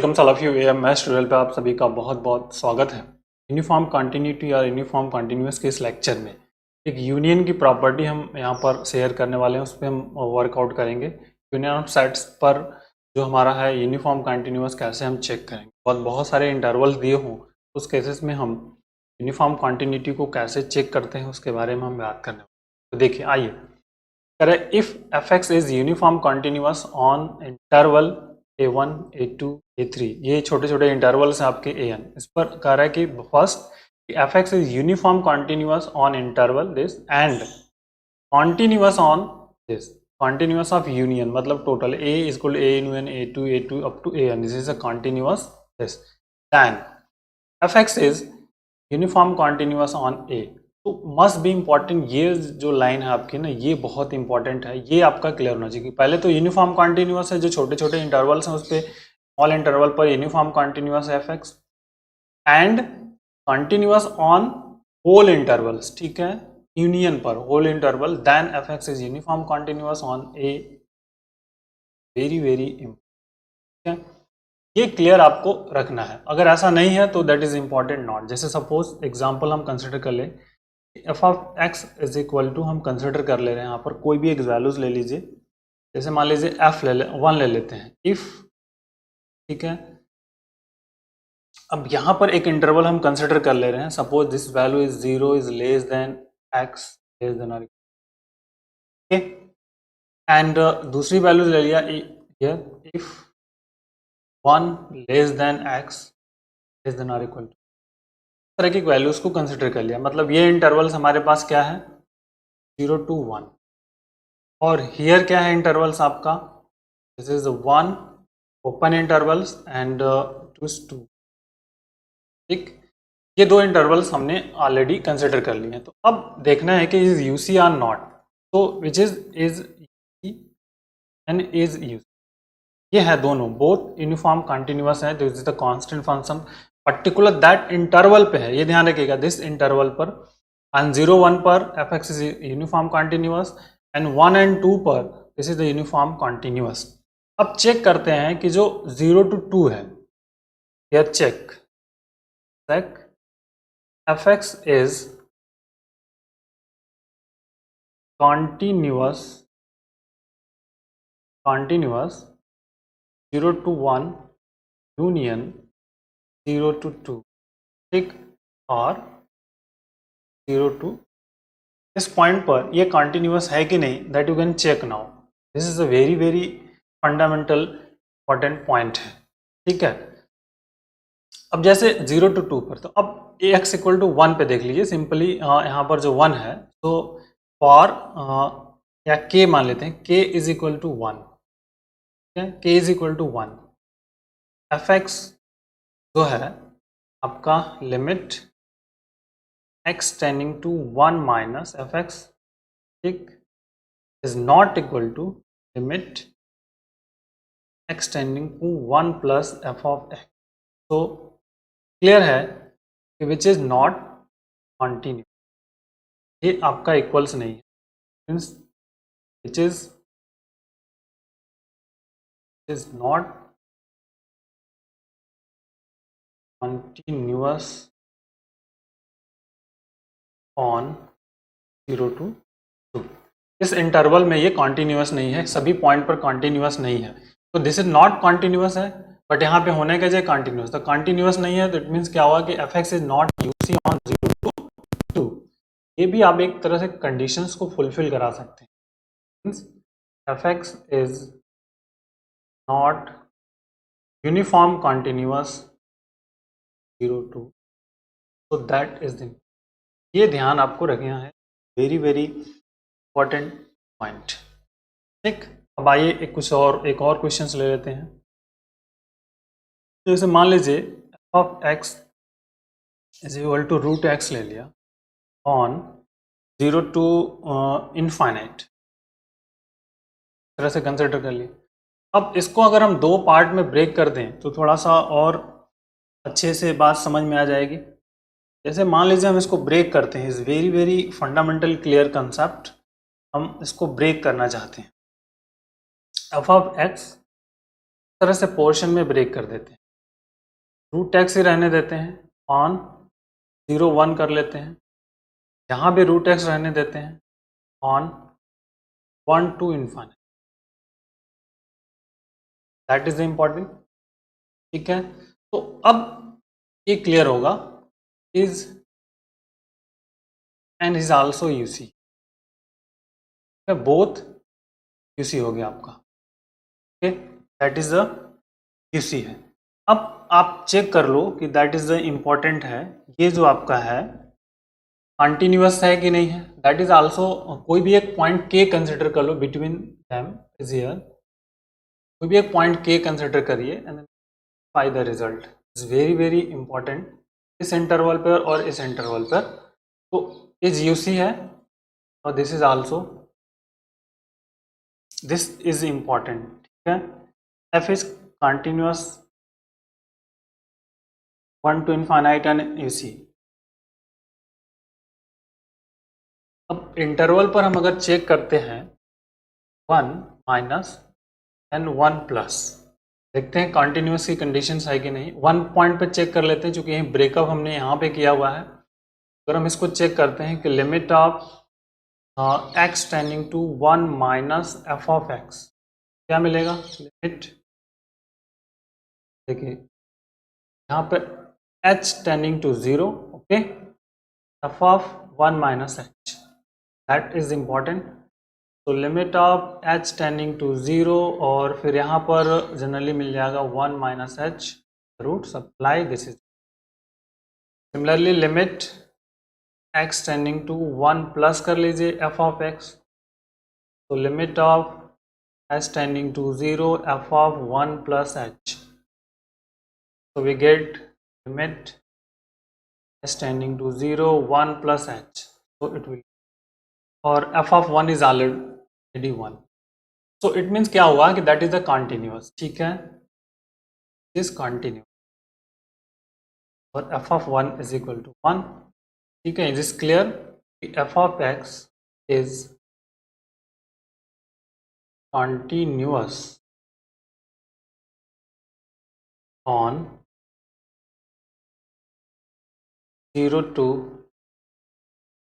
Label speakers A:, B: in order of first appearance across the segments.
A: Welcome all of you AMS tutorial पे आप सभी का बहुत बहुत स्वागत है। यूनिफॉर्म कंटिन्यूटी और यूनिफॉर्म कंटिन्यूअस के इस लेक्चर में एक यूनियन की प्रॉपर्टी हम यहाँ पर शेयर करने वाले हैं, उस पर हम वर्कआउट करेंगे। यूनियन ऑफ सेट्स पर जो हमारा है यूनिफॉर्म कंटिन्यूअस कैसे हम चेक करेंगे। बहुत सारे इंटरवल्स दिए हों उस केसेस में हम यूनिफॉर्म कंटिन्यूटी को कैसे चेक करते हैं उसके बारे में हम बात करने वाले। तो देखिए आइए करें, if F X is uniform continuous on interval A1, A2, A3, ये छोटे छोटे इंटरवल्स हैं आपके AN। इस पर कह रहा है कि first F X is uniform continuous on interval this and continuous on this continuous of union, मतलब total A is equal to A union A2, A2 up to AN, this is a continuous this. Then F X is uniform continuous on A, तो must be important. ये जो line है आपकी ना, ये बहुत important है, ये आपका क्लियर होना चाहिए। पहले तो यूनिफॉर्म कॉन्टिन्यूअस है, जो छोटे छोटे इंटरवल्स हैं उस पर ऑल इंटरवल पर uniform continuous F X and continuous on whole intervals, ठीक है, यूनियन पर whole interval, then F X is uniform continuous on A. Very very important, ये क्लियर आपको रखना है। अगर ऐसा नहीं है तो दैट इज इंपॉर्टेंट नॉट। जैसे सपोज एग्जाम्पल हम कंसिडर कर ले, F of X is equal to, हम कंसिडर कर ले रहे हैं यहाँ पर कोई भी एक वैल्यूज ले लीजिए। जैसे मान लीजिए एफ वन ले लेते हैं, इफ, ठीक है। अब यहाँ पर एक इंटरवल हम कंसिडर कर ले रहे हैं, suppose this value is 0 is less than x less than और एंड दूसरी वैल्यू ले लिया if 1 less than x less than और इक्वल टू, तरह की वैल्यूज को कंसिडर कर लिया। मतलब ये इंटरवल्स हमारे पास क्या है, 0 to 1, और हियर क्या है इंटरवल्स आपका, this is 1 open intervals and 2, ठीक। ये दो इंटरवल्स हमने ऑलरेडी कंसिडर कर लिए हैं। तो अब देखना है कि इज यूसी आर नॉट, तो which is and is UC, ये है दोनों बोथ यूनिफॉर्म कंटिन्यूअस है। This is the constant function particular that interval पे है, ये ध्यान रखिएगा, दिस इंटरवल पर एंड 0, 1 पर F X is uniform continuous and 1 and 2 पर this is the uniform continuous. अब चेक करते हैं कि जो 0 to 2 है, यह check F X is continuous 0 to 1 union 0 to 2, ठीक, और 0 to, इस पॉइंट पर ये कंटिन्यूअस है कि नहीं, that you can check now. This is a very very fundamental important point है, ठीक है। अब जैसे 0 to 2 पर, तो अब x इक्वल टू 1 पे देख लीजिए सिंपली, यहाँ पर जो 1 है, तो फॉर या k मान लेते हैं, k इज इक्वल टू 1, ठीक है, k is equal to 1, F X जो है आपका limit x tending to 1 minus F X, ठीक, is not equal to limit x tending to 1 plus F of X. तो क्लियर है कि विच इज नॉट कॉन्टिन्यू, ये आपका इक्वल्स नहीं है, means which is not continuous on 0 to 2। इस interval में ये कॉन्टिन्यूअस नहीं है, सभी पॉइंट पर कॉन्टिन्यूअस नहीं है, तो दिस इज नॉट कॉन्टिन्यूअस है, बट यहाँ पे होने के लिए कॉन्टिन्यूअस, तो कॉन्टिन्यूअस नहीं है, तो इट मीन्स क्या हुआ कि F X is not UC on 0 to 2। ये भी आप एक तरह से कंडीशंस को फुलफिल करा सकते हैं, means F X is not uniform continuous 0 to, so that is the, ये ध्यान आपको रखना है, वेरी वेरी इंपॉर्टेंट पॉइंट, ठीक। अब आइए एक और क्वेश्चन ले लेते हैं। जैसे मान लीजिए F of X is equal to root X ले लिया ऑन 0 to इनफाइनाइट, तरह से कंसिडर कर लिया। अब इसको अगर हम दो पार्ट में ब्रेक कर दें तो थोड़ा सा और अच्छे से बात समझ में आ जाएगी। जैसे मान लीजिए हम इसको ब्रेक करते हैं, is very very fundamental clear concept, हम इसको ब्रेक करना चाहते हैं, एफ ऑफ एक्स तरह से पोर्शन में ब्रेक कर देते हैं, रूट एक्स ही रहने देते हैं, ऑन 0 1 कर लेते हैं, यहाँ भी रूट एक्स रहने देते हैं, on 1 to infinite, that is important. ठीक है, तो अब ये क्लियर होगा, is and is also UC, both UC हो गया आपका। Okay, that is the UC है। अब आप चेक कर लो कि दैट इज द इम्पॉर्टेंट है, ये जो आपका है कंटिन्यूअस है कि नहीं है, दैट इज आल्सो, कोई भी एक पॉइंट के कंसिडर कर लो बिटवीन देम इज हियर, कोई भी एक पॉइंट के कंसिडर करिए and find the result, is very very important इस इंटरवल पर और इस इंटरवल पर। तो इज यूसी है और this is also, this is important. ठीक है, F is continuous 1 to infinite and UC. अब इंटरवल पर हम अगर चेक करते हैं 1 माइनस एंड 1 प्लस, देखते हैं कंटिन्यूअस की कंडीशंस है कि नहीं। 1 पॉइंट पे चेक कर लेते हैं, क्योंकि यही ब्रेकअप हमने यहाँ पे किया हुआ है। अगर हम इसको चेक करते हैं कि limit of X tending to 1 minus F of X, क्या मिलेगा? लिमिट देखिए यहाँ पे h tending to 0, okay, F of 1 minus H, that is important. तो limit of h tending to 0, और फिर यहाँ पर जनरली मिल जाएगा 1 minus H root supply, this is similarly limit x tending to 1 plus कर लीजिए f ऑफ x, तो limit of h tending to 0 f of 1 plus h, so we get limit h tending to 0 1 plus h, so it will, और f of 1 is already 1, so it means क्या हुआ कि that is the continuous। ठीक है, is continuous और f of 1 is equal to 1। ठीक है, is this clear? f of x is continuous on 0 to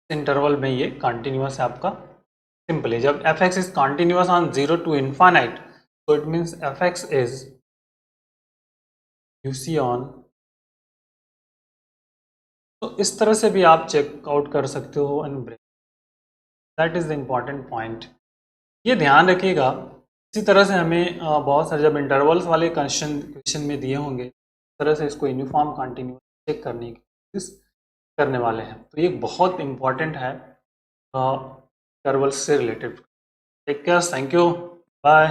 A: interval में, ये कंटिन्यूस है आपका। सिंपली जब F X is continuous on 0 to infinite, तो it means F X is UC on, तो इस तरह से भी आप चेकआउट कर सकते हो and break, that is the important point. ये ध्यान रखिएगा। इसी तरह से हमें बहुत सारे जब इंटरवल्स वाले क्वेश्चन में दिए होंगे, इस तरह से इसको यूनिफॉर्म कंटिन्यूस चेक करने की कोशिश करने वाले हैं। तो ये बहुत इम्पॉर्टेंट है इंटरवल्स से related. Take care, thank you, bye.